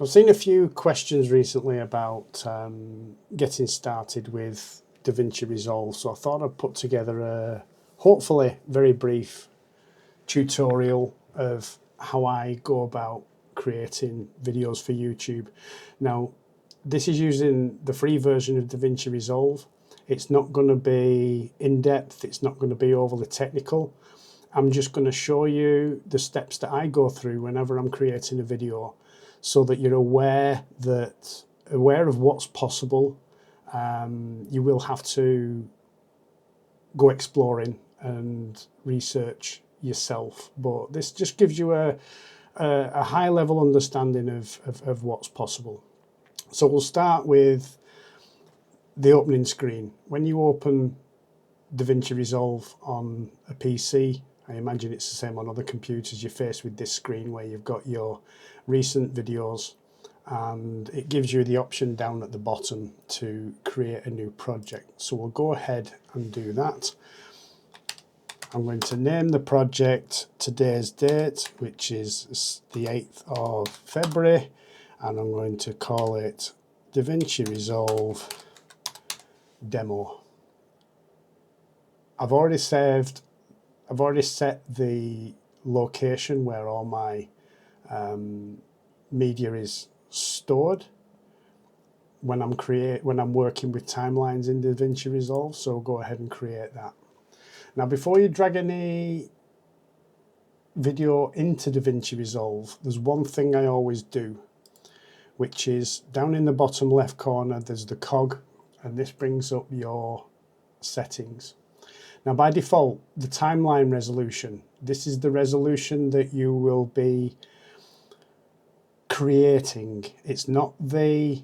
I've seen a few questions recently about getting started with DaVinci Resolve, so I thought I'd put together a hopefully very brief tutorial of how I go about creating videos for YouTube. Now, this is using the free version of DaVinci Resolve. It's not going to be in-depth, it's not going to be overly technical. I'm just going to show you the steps that I go through whenever I'm creating a video, so that you're aware of what's possible. You will have to go exploring and research yourself, but this just gives you a high level understanding of what's possible. So we'll start with the opening screen. When you open DaVinci Resolve on a PC, I imagine it's the same on other computers, you're faced with this screen where you've got your recent videos, and it gives you the option down at the bottom to create a new project. So we'll go ahead and do that. I'm going to name the project today's date, which is the 8th of February, and I'm going to call it DaVinci Resolve Demo. I've already set the location where all my media is stored when I'm working with timelines in DaVinci Resolve, so go ahead and create that. Now, before you drag any video into DaVinci Resolve, there's one thing I always do, which is down in the bottom left corner there's the cog, and this brings up your settings. Now, by default, the timeline resolution, this is the resolution that you will be creating. It's not the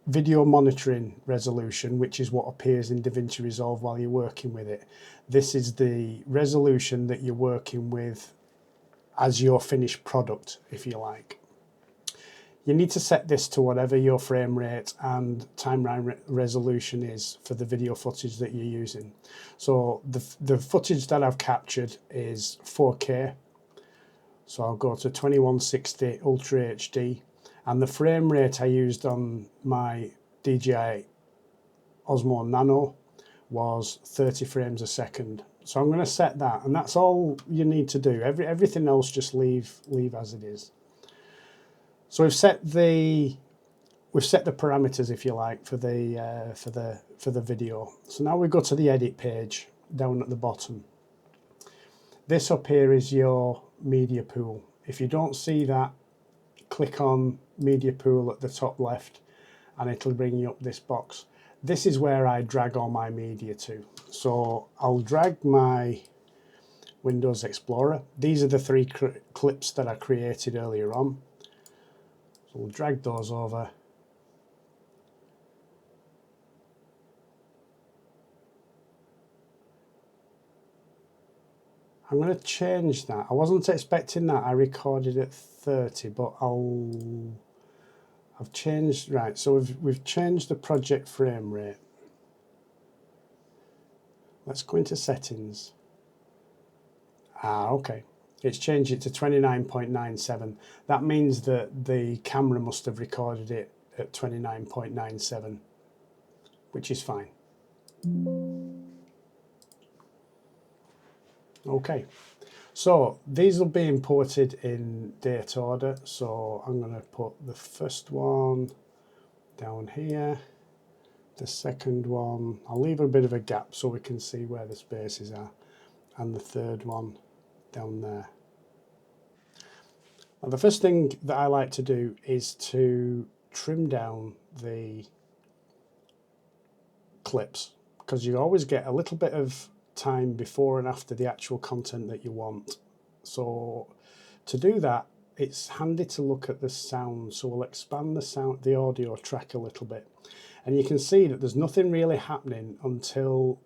video monitoring resolution, which is what appears in DaVinci Resolve while you're working with it. This is the resolution that you're working with as your finished product, if you like. You need to set this to whatever your frame rate and timeline resolution is for the video footage that you're using. So the footage that I've captured is 4K. So I'll go to 2160 Ultra HD, and the frame rate I used on my DJI Osmo Nano was 30 frames a second. So I'm going to set that, and that's all you need to do. Everything else just leave as it is. So we've set the parameters, if you like, for the video. So now we go to the edit page down at the bottom. This up here is your media pool. If you don't see that, click on media pool at the top left and it'll bring you up this box. This is where I drag all my media to. So I'll drag my Windows Explorer. These are the three clips that I created earlier on. So we'll drag those over. I'm going to change that. I wasn't expecting that. I recorded at 30, but I've changed, right, so we've changed the project frame rate. Let's go into settings. Okay. It's changed it to 29.97. That means that the camera must have recorded it at 29.97, which is fine. Okay, so these will be imported in date order. So I'm going to put the first one down here, the second one, I'll leave a bit of a gap so we can see where the spaces are, and the third one down there. And the first thing that I like to do is to trim down the clips, because you always get a little bit of time before and after the actual content that you want. So to do that, it's handy to look at the sound. So we'll expand the audio track a little bit, and you can see that there's nothing really happening until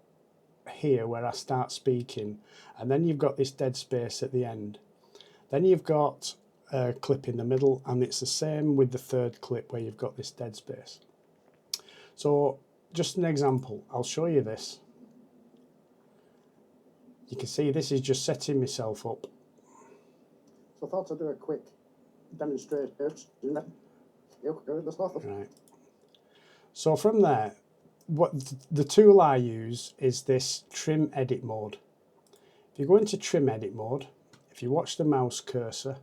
here where I start speaking, and then you've got this dead space at the end. Then you've got a clip in the middle, and it's the same with the third clip where you've got this dead space. So just an example, I'll show you this. You can see this is just setting myself up. So I thought I'd do a quick demonstration. Right. So from there, what the tool I use is this trim edit mode. If you go into trim edit mode, if you watch the mouse cursor,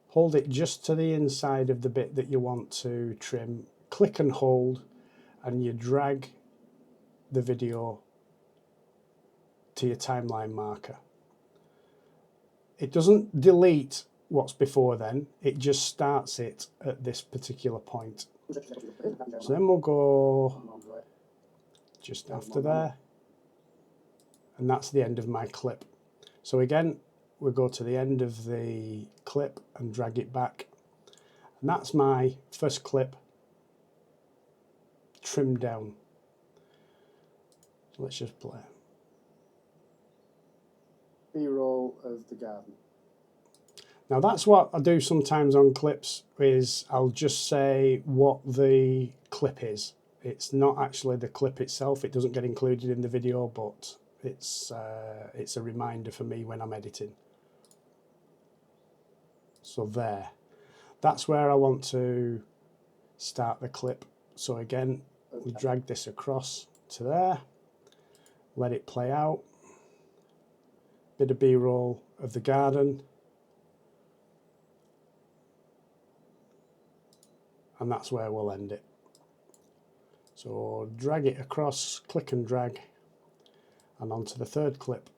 hold it just to the inside of the bit that you want to trim, click and hold, and you drag the video to your timeline marker. It doesn't delete what's before then, it just starts it at this particular point. So then we'll go just after there, and that's the end of my clip. So again, we'll go to the end of the clip and drag it back, and that's my first clip trimmed down. So let's just play. B-roll of the garden. Now that's what I do sometimes on clips, is I'll just say what the clip is. It's not actually the clip itself, it doesn't get included in the video, but it's a reminder for me when I'm editing. So there, that's where I want to start the clip. So again, we drag this across to there, let it play out, bit of B-roll of the garden, and that's where we'll end it. So drag it across, click and drag, and onto the third clip.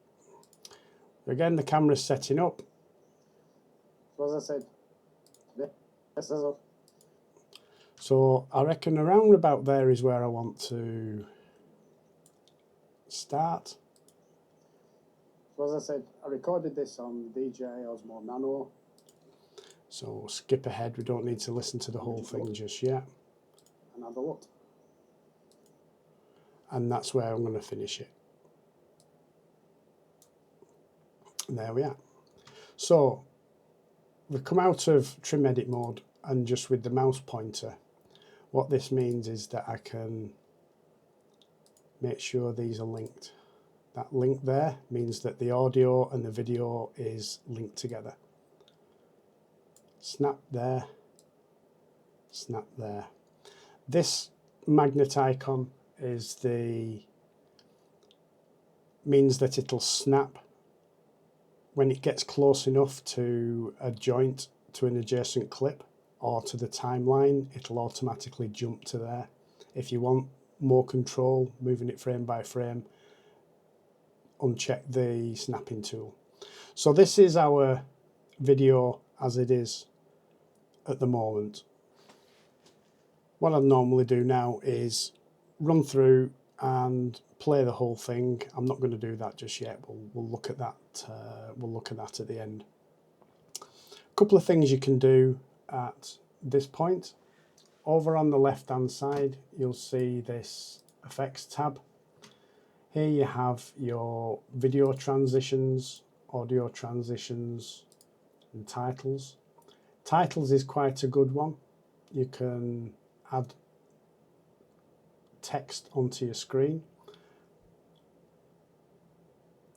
Again, the camera's setting up. So as I said, this is a... So I reckon around about there is where I want to start. So as I said, I recorded this on DJI Osmo Nano. So skip ahead, we don't need to listen to the whole thing just yet. And have a look. And that's where I'm going to finish it. And there we are. So we've come out of trim edit mode, and just with the mouse pointer, what this means is that I can make sure these are linked. That link there means that the audio and the video is linked together. Snap there, snap there. This magnet icon is means that it'll snap when it gets close enough to a joint, to an adjacent clip, or to the timeline. It'll automatically jump to there. If you want more control, moving it frame by frame, uncheck the snapping tool. So this is our video as it is at the moment. What I normally do now is run through and play the whole thing. I'm not going to do that just yet. We'll look at that. We'll look at that at the end. A couple of things you can do at this point. Over on the left hand side, you'll see this effects tab. Here you have your video transitions, audio transitions, and titles. Titles is quite a good one. You can add text onto your screen.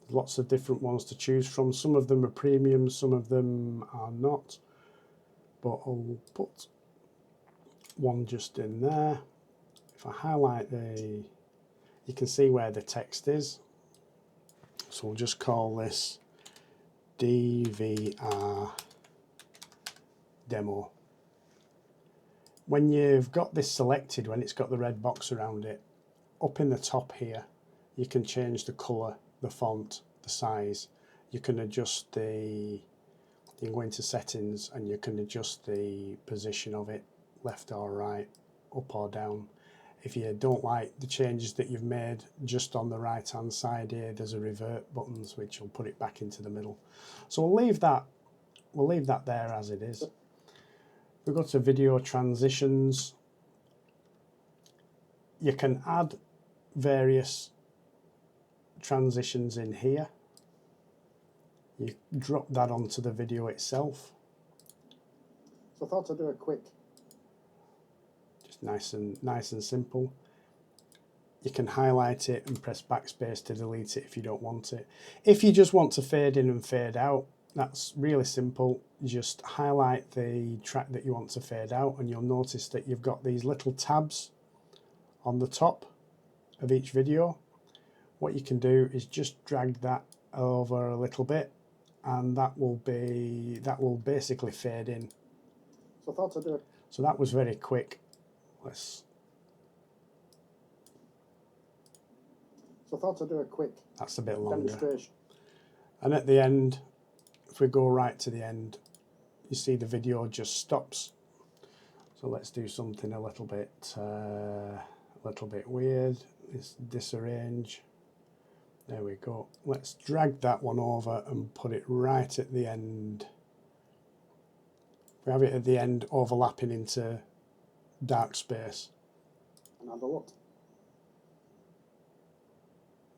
Lots of different ones to choose from. Some of them are premium, some of them are not. But I'll put one just in there. If I highlight you can see where the text is. So we'll just call this DVR demo. When you've got this selected, when it's got the red box around it, up in the top here, you can change the colour, the font, the size. You can adjust you can go into settings and you can adjust the position of it, left or right, up or down. If you don't like the changes that you've made, just on the right hand side here, there's a revert buttons which will put it back into the middle. So we'll leave that there as it is. We go to video transitions. You can add various transitions in here. You drop that onto the video itself. So I thought I'd do a quick. Just nice and simple. You can highlight it and press backspace to delete it if you don't want it. If you just want to fade in and fade out, That's really simple. Just highlight the track that you want to fade out, and you'll notice that you've got these little tabs on the top of each video. What you can do is just drag that over a little bit, and that will basically fade in. So I thought I'd do it. So that was very quick. So I thought I'd do a quick that's a bit longer. demonstration. And at the end, if we go right to the end, you see the video just stops. So let's do something a little bit weird. Let's disarrange. There we go. Let's drag that one over and put it right at the end. We have it at the end overlapping into dark space. And have a look.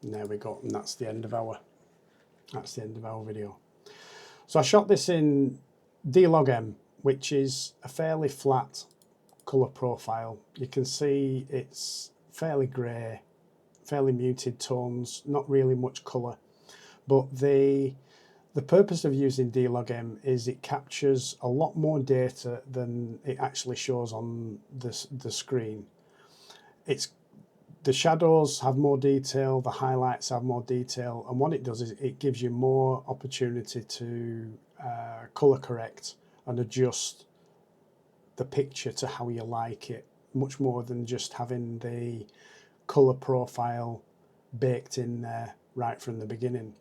And there we go. And that's the end of our video. So I shot this in D-Log-M, which is a fairly flat colour profile. You can see it's fairly grey, fairly muted tones, not really much colour. But the purpose of using D-Log-M is it captures a lot more data than it actually shows on the screen. The shadows have more detail, the highlights have more detail, and what it does is it gives you more opportunity to colour correct and adjust the picture to how you like it, much more than just having the colour profile baked in there right from the beginning.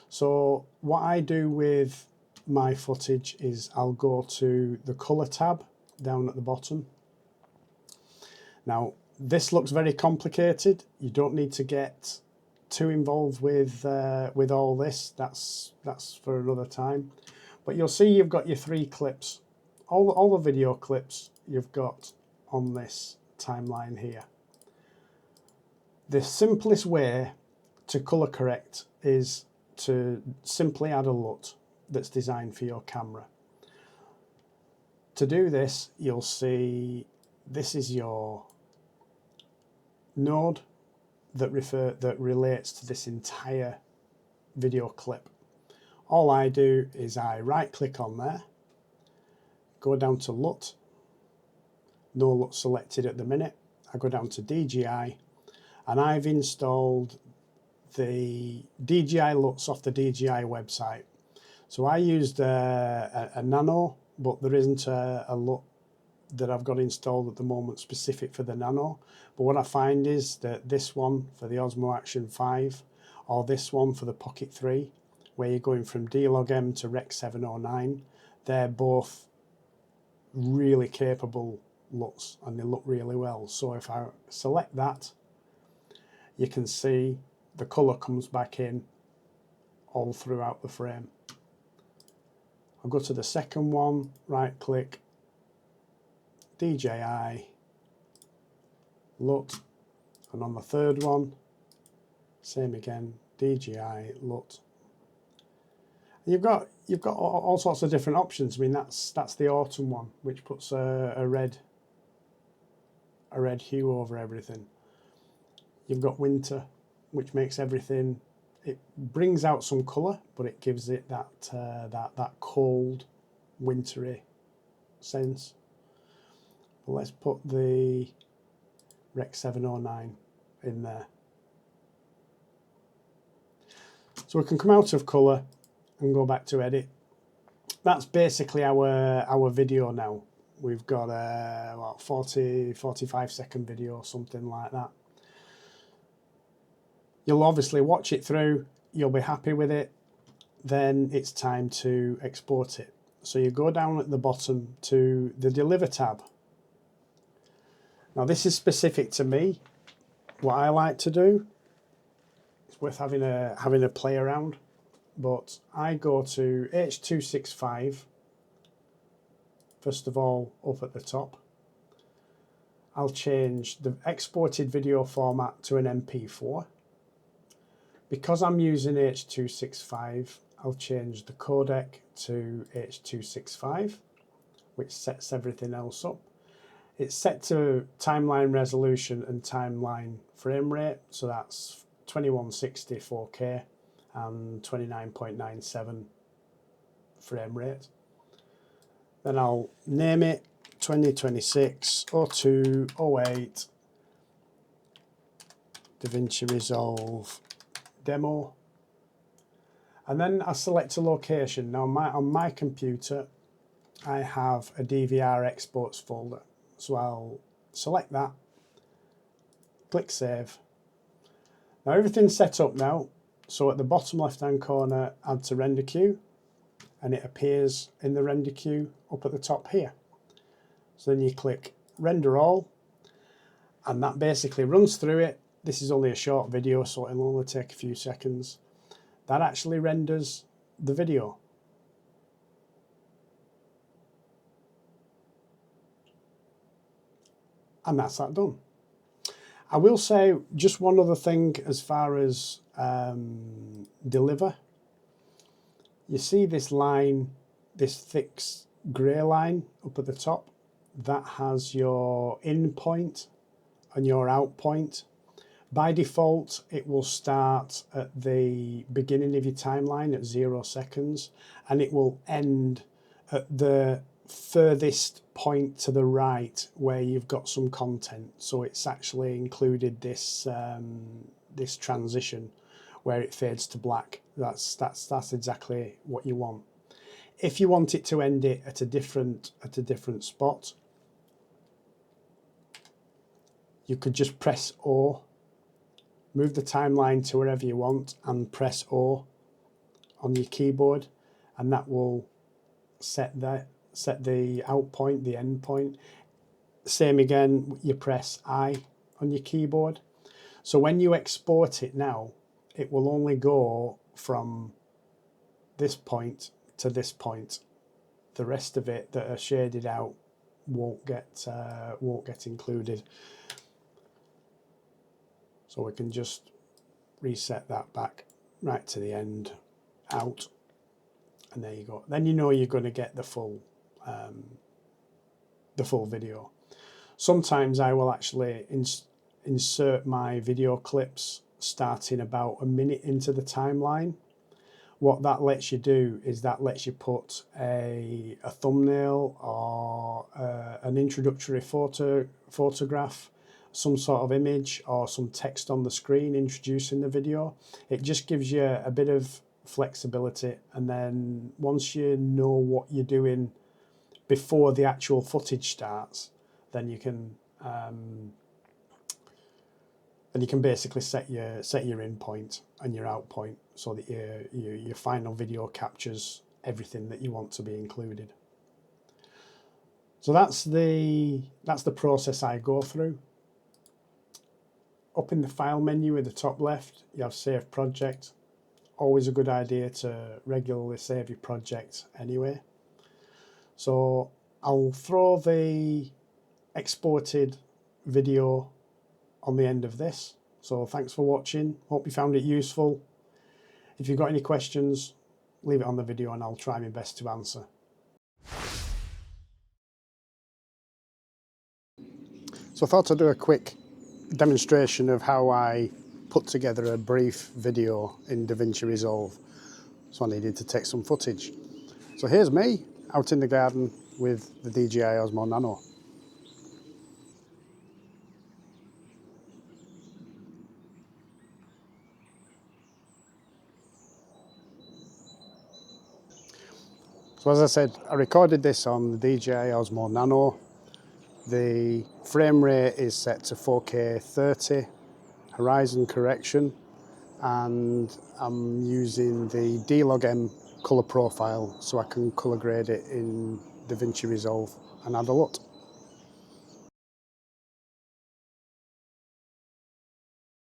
So what I do with my footage is I'll go to the colour tab down at the bottom. Now, this looks very complicated. You don't need to get too involved with all this. That's for another time. But you'll see you've got your 3 clips, all the video clips you've got on this timeline here. The simplest way to colour correct is to simply add a LUT that's designed for your camera. To do this, you'll see this is your node that relates to this entire video clip. All I do is I right click on there, go down to LUT, no LUT selected at the minute. I go down to DJI, and I've installed the DJI LUTs off the DJI website. So I used a Nano, but there isn't a LUT that I've got installed at the moment specific for the Nano. But what I find is that this one for the Osmo Action 5, or this one for the Pocket 3, where you're going from D-Log-M to Rec 709, they're both really capable LUTs and they look really well. So if I select that, you can see the colour comes back in all throughout the frame. I'll go to the second one, right click, DJI, LUT, and on the third one, same again, DJI, LUT. You've got all sorts of different options. I mean, that's the autumn one, which puts a red hue over everything. You've got winter, which makes everything, it brings out some colour, but it gives it that cold, wintry sense. Well, let's put the Rec 709 in there. So we can come out of colour and go back to edit. That's basically our video now. We've got a 45 second video, something like that. You'll obviously watch it through, you'll be happy with it, then it's time to export it. So you go down at the bottom to the Deliver tab. Now this is specific to me. What I like to do, it's worth having a play around, but I go to H.265, first of all up at the top. I'll change the exported video format to an MP4. Because I'm using H.265, I'll change the codec to H.265, which sets everything else up. It's set to timeline resolution and timeline frame rate, so that's 2160 4K and 29.97 frame rate. Then I'll name it 2026 02 08 DaVinci Resolve demo. And then I select a location. Now on my computer, I have a DVR exports folder. So I'll select that, click save. Now everything's set up now. So at the bottom left hand corner, add to render queue, and it appears in the render queue up at the top here. So then you click render all, and that basically runs through it. This is only a short video, so it'll only take a few seconds. That actually renders the video. And that's that done. I will say just one other thing as far as deliver. You see this line, this thick grey line up at the top? That has your in point and your out point. By default, it will start at the beginning of your timeline at 0 seconds, and it will end at the furthest point to the right where you've got some content. So it's actually included this this transition where it fades to black. That's exactly what you want. If you want it to end it at a different spot, you could just press O, move the timeline to wherever you want, and press O on your keyboard, and that will set the out point, the end point. Same again, you press I on your keyboard. So when you export it now, it will only go from this point to this point. The rest of it that are shaded out won't get included. So we can just reset that back right to the end, out, and there you go. Then you know you're going to get the full video. Sometimes I will actually insert my video clips starting about a minute into the timeline. What that lets you do is that lets you put a thumbnail or an introductory photograph, some sort of image or some text on the screen introducing the video. It just gives you a bit of flexibility, and then once you know what you're doing before the actual footage starts, then you can basically set your in point and your out point so that your final video captures everything that you want to be included. So that's the process I go through. Up in the file menu at the top left, you have Save Project. Always a good idea to regularly save your project anyway. So I'll throw the exported video on the end of this. So thanks for watching. Hope you found it useful. If you've got any questions, leave it on the video and I'll try my best to answer. So I thought I'd do a quick demonstration of how I put together a brief video in DaVinci Resolve. So I needed to take some footage. So here's me out in the garden with the DJI Osmo Nano. So as I said, I recorded this on the DJI Osmo Nano. The frame rate is set to 4K 30, horizon correction, and I'm using the D-Log-M colour profile so I can colour grade it in DaVinci Resolve and add a LUT.